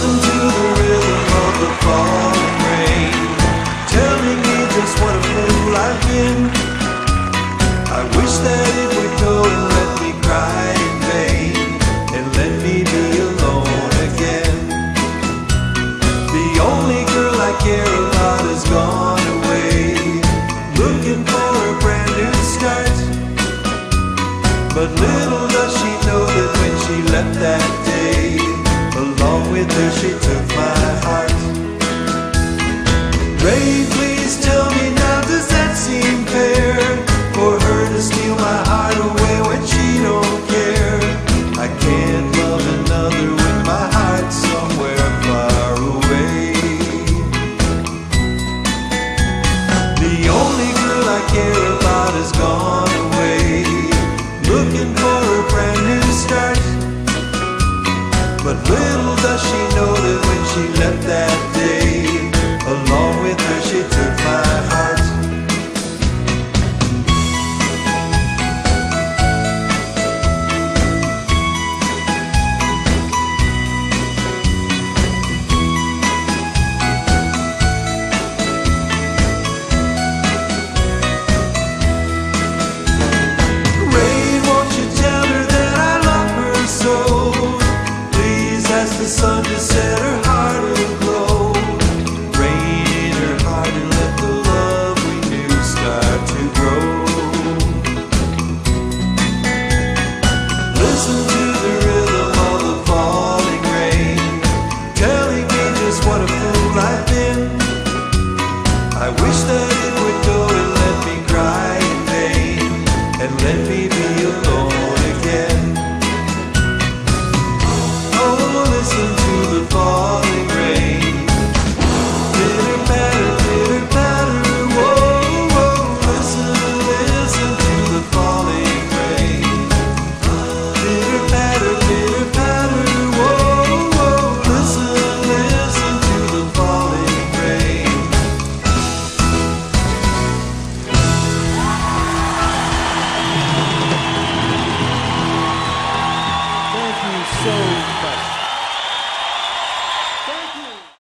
listen to the rhythm of the falling rain, telling me just what a fool I've been. I wish that it would go and let me cry in vain, and let me be alone again. The only girl I care about has gone away, looking for a brand new start. But little does she know that when she left that day, along with her she took my heart. Ray, please tell me now, does that seem fair, for her to steal my heart away when she don't care? I can't love another when my heart's somewhere far away. The only girl I care about has gone away, looking for a brand new start. But little does she know that when she left that day, along with her she took my heart.